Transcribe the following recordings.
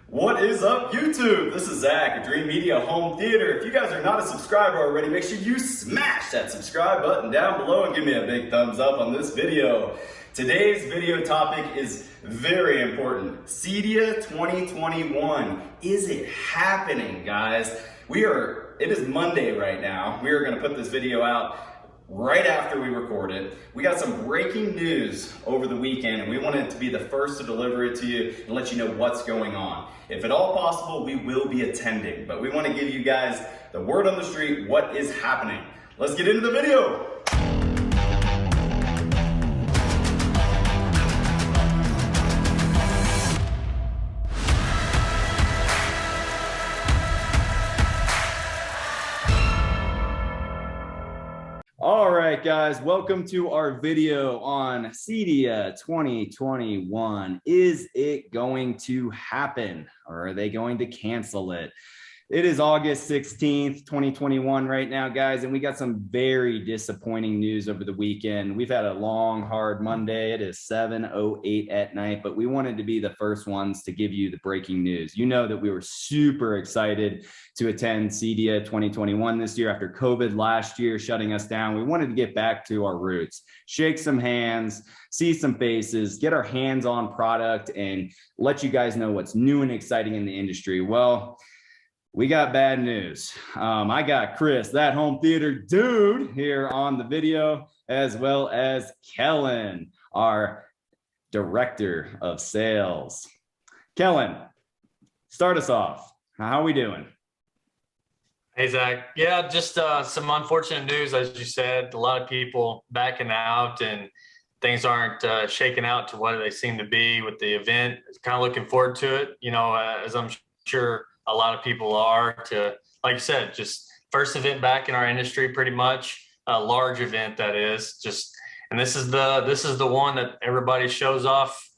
What is up, YouTube? This is Zach, a Dream Media Home Theater. If you guys are not a subscriber already, make sure you smash that subscribe button down below and give me a big thumbs up on this video. Today's video topic is very important. CEDIA 2021. Is it happening, guys? It is Monday right now. We are going to put this video out right after we record it. We got some breaking news over the weekend and we wanted it to be the first to deliver it to you and let you know what's going on. If at all possible, we will be attending, but we want to give you guys the word on the street, what is happening. Let's get into the video. All right, guys, welcome to our video on CEDIA 2021. Is it going to happen, or are they going to cancel it? It is August 16th, 2021 right now, guys, and we got some very disappointing news over the weekend. We've had a long, hard Monday. It is 7:08 at night, but we wanted to be the first ones to give you the breaking news. You know that we were super excited to attend CEDIA 2021 this year after COVID last year shutting us down. We wanted to get back to our roots, shake some hands, see some faces, get our hands on product, and let you guys know what's new and exciting in the industry. Well, we got bad news. I got Chris, that home theater dude, here on the video, as well as Kellen, our director of sales. Kellen, start us off. How are we doing? Hey, Zach. Yeah, just some unfortunate news, as you said. A lot of people backing out and things aren't shaking out to what they seem to be with the event. Kind of looking forward to it, as I'm sure a lot of people are, to, like you said, just first event back in our industry, pretty much a large event that is. And this is the one that everybody shows off,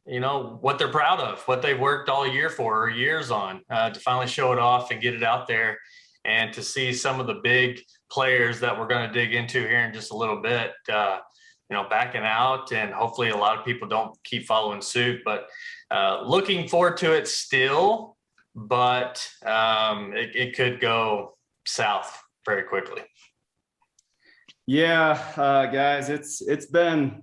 what they're proud of, what they've worked all year for or years on, to finally show it off and get it out there, and to see some of the big players that we're going to dig into here in just a little bit, backing out, and hopefully a lot of people don't keep following suit, but looking forward to it still. But it could go south very quickly. Yeah, guys, it's been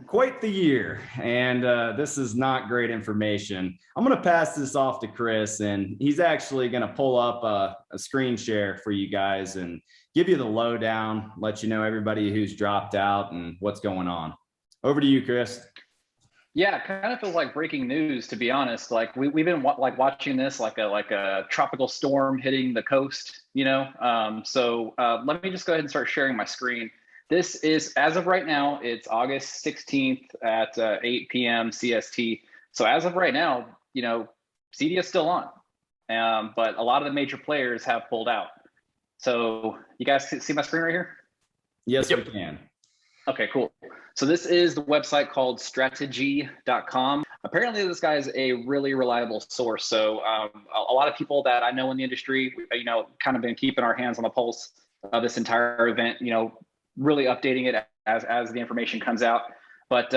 quite the year, and this is not great information. I'm going to pass this off to Chris, and he's actually going to pull up a screen share for you guys and give you the lowdown, let you know everybody who's dropped out and what's going on. Over to you, Chris. Yeah, it kind of feels like breaking news, to be honest. Like we've been watching this like a tropical storm hitting the coast, So let me just go ahead and start sharing my screen. This is, as of right now, it's August 16th at 8 p.m. CST. So as of right now, CEDIA is still on, but a lot of the major players have pulled out. So you guys see my screen right here? Yes, we can. Okay, cool. So this is the website called strategy.com. Apparently this guy is a really reliable source. So a lot of people that I know in the industry, kind of been keeping our hands on the pulse of this entire event, really updating it as the information comes out. But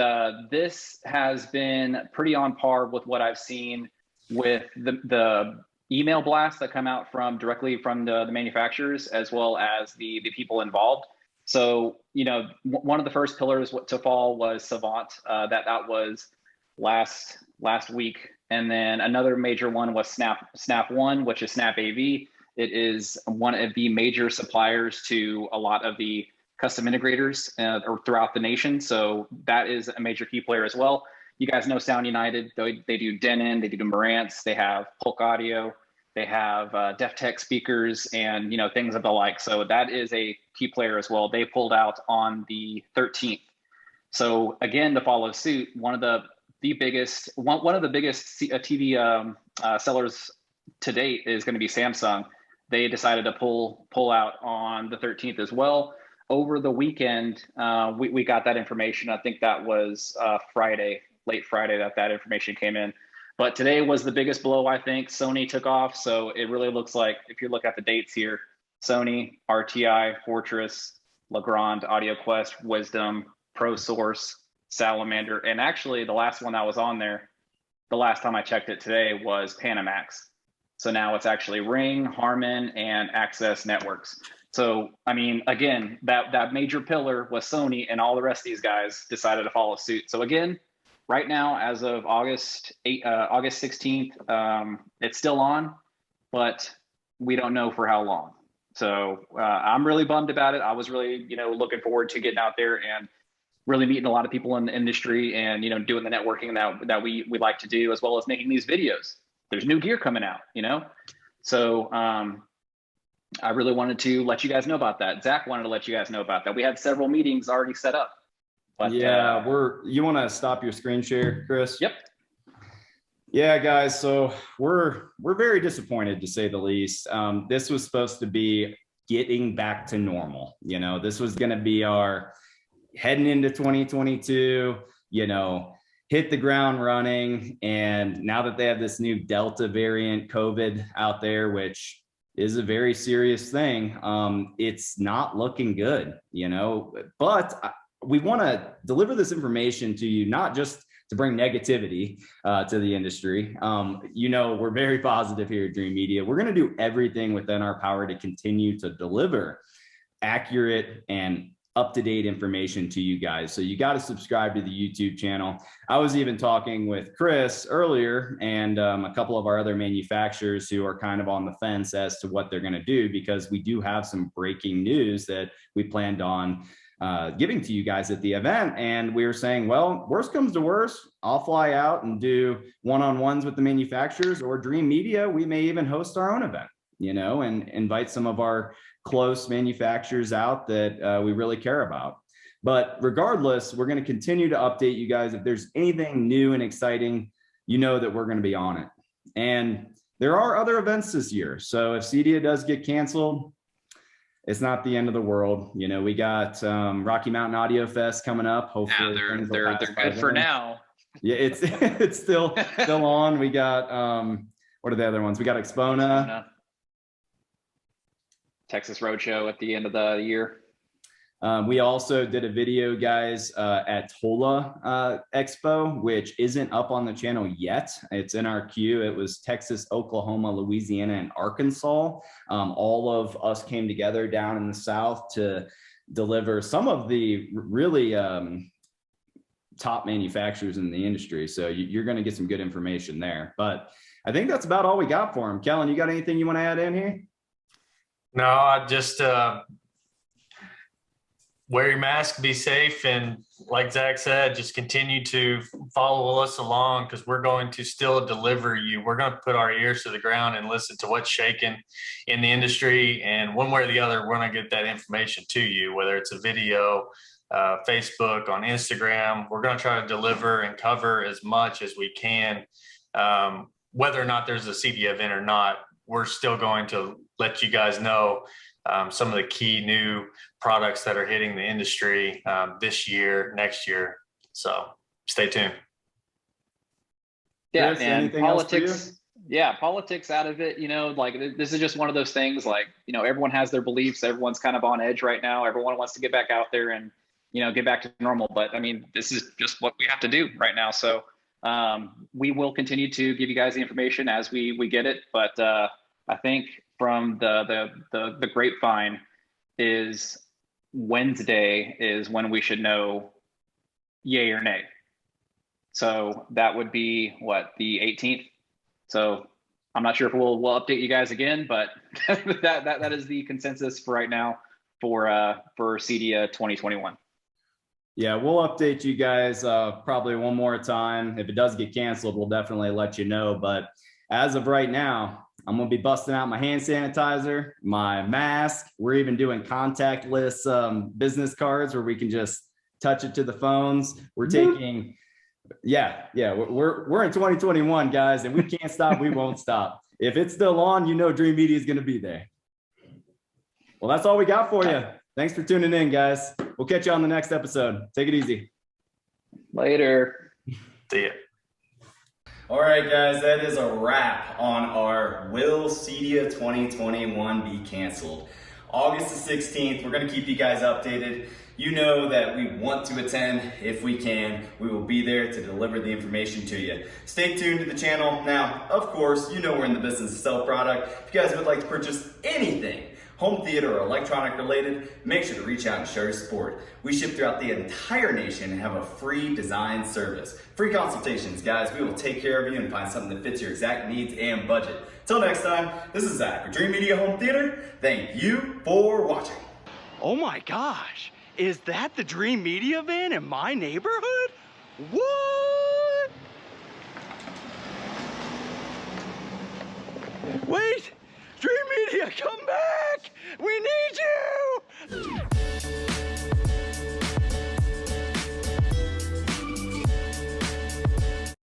this has been pretty on par with what I've seen with the email blasts that come out directly from the manufacturers, as well as the people involved. So, one of the first pillars to fall was Savant. That was last week. And then another major one was Snap One, which is Snap AV. It is one of the major suppliers to a lot of the custom integrators throughout the nation. So that is a major key player as well. You guys know Sound United. They do Denon, they do Marantz, they have Polk Audio, they have DefTech speakers, and things of the like. So that is a key player as well. They pulled out on the 13th. So again, to follow suit, one of the biggest TV sellers to date is going to be Samsung. They decided to pull out on the 13th as well. Over the weekend, we got that information. I think that was late Friday that information came in. But today was the biggest blow, I think. Sony took off, so it really looks like, if you look at the dates here, Sony, RTI, Fortress, Legrand, AudioQuest, Wisdom, ProSource, Salamander, and actually the last one that was on there the last time I checked it today was Panamax. So now it's actually Ring, Harman, and Access Networks. So, I mean, again, that major pillar was Sony, and all the rest of these guys decided to follow suit. So again, right now, as of August 16th, it's still on, but we don't know for how long. So I'm really bummed about it. I was really, looking forward to getting out there and really meeting a lot of people in the industry and, doing the networking that we like to do, as well as making these videos. There's new gear coming out, So I really wanted to let you guys know about that. Zach wanted to let you guys know about that. We had several meetings already set up. But yeah, you want to stop your screen share, Chris? Yep. Yeah, guys. So we're very disappointed, to say the least. This was supposed to be getting back to normal. This was going to be our heading into 2022, hit the ground running. And now that they have this new Delta variant COVID out there, which is a very serious thing, it's not looking good, but we want to deliver this information to you, not just to bring negativity to the industry. We're very positive here at Dream Media. We're going to do everything within our power to continue to deliver accurate and up-to-date information to you guys. So you got to subscribe to the YouTube channel. I was even talking with Chris earlier and a couple of our other manufacturers who are kind of on the fence as to what they're going to do, because we do have some breaking news that we planned on giving to you guys at the event. And we were saying, well, worst comes to worst, I'll fly out and do one-on-ones with the manufacturers, or Dream Media, we may even host our own event, and invite some of our close manufacturers out that we really care about. But regardless, we're going to continue to update you guys. If there's anything new and exciting, that we're going to be on it. And there are other events this year. So if CEDIA does get canceled, it's not the end of the world. We got Rocky Mountain Audio Fest coming up. Hopefully, yeah, they're good for now. Yeah, it's still on. We got what are the other ones? We got Expona, Texas Roadshow at the end of the year. We also did a video, guys, at TOLA Expo, which isn't up on the channel yet. It's in our queue. It was Texas, Oklahoma, Louisiana, and Arkansas. All of us came together down in the South to deliver some of the really top manufacturers in the industry. So you're going to get some good information there. But I think that's about all we got for him. Kellen, you got anything you want to add in here? No, I just wear your mask, be safe, and like Zach said, just continue to follow us along, because we're going to still deliver you. We're going to put our ears to the ground and listen to what's shaking in the industry, and one way or the other, we're going to get that information to you, whether it's a video, Facebook, on Instagram. We're going to try to deliver and cover as much as we can. Whether or not there's a CEDIA event or not, we're still going to let you guys know some of the key new products that are hitting the industry this year, next year. So stay tuned. Yeah, and politics. Yeah, politics out of it. This is just one of those things. Everyone has their beliefs. Everyone's kind of on edge right now. Everyone wants to get back out there and get back to normal. But I mean, this is just what we have to do right now. So we will continue to give you guys the information as we get it. But I think from the grapevine is Wednesday is when we should know yay or nay. So that would be the 18th. So I'm not sure if we'll update you guys again, but that is the consensus for right now for CEDIA 2021. Yeah, we'll update you guys probably one more time. If it does get canceled, we'll definitely let you know. But as of right now, I'm going to be busting out my hand sanitizer, my mask. We're even doing contactless business cards where we can just touch it to the phones. We're taking, we're in 2021, guys, and we can't stop. We won't stop. If it's still on, Dream Media is going to be there. Well, that's all we got for you. Thanks for tuning in, guys. We'll catch you on the next episode. Take it easy. Later. See ya. All right, guys, that is a wrap on our Will CEDIA 2021 Be Canceled? August the 16th. We're going to keep you guys updated. You know that we want to attend if we can. We will be there to deliver the information to you. Stay tuned to the channel. Now, of course, you know we're in the business of sell product. If you guys would like to purchase anything home theater or electronic related, make sure to reach out and show your support. We ship throughout the entire nation and have a free design service. Free consultations, guys. We will take care of you and find something that fits your exact needs and budget. Till next time, this is Zach with Dream Media Home Theater. Thank you for watching. Oh my gosh, is that the Dream Media van in my neighborhood? What? Wait, Dream Media, come back!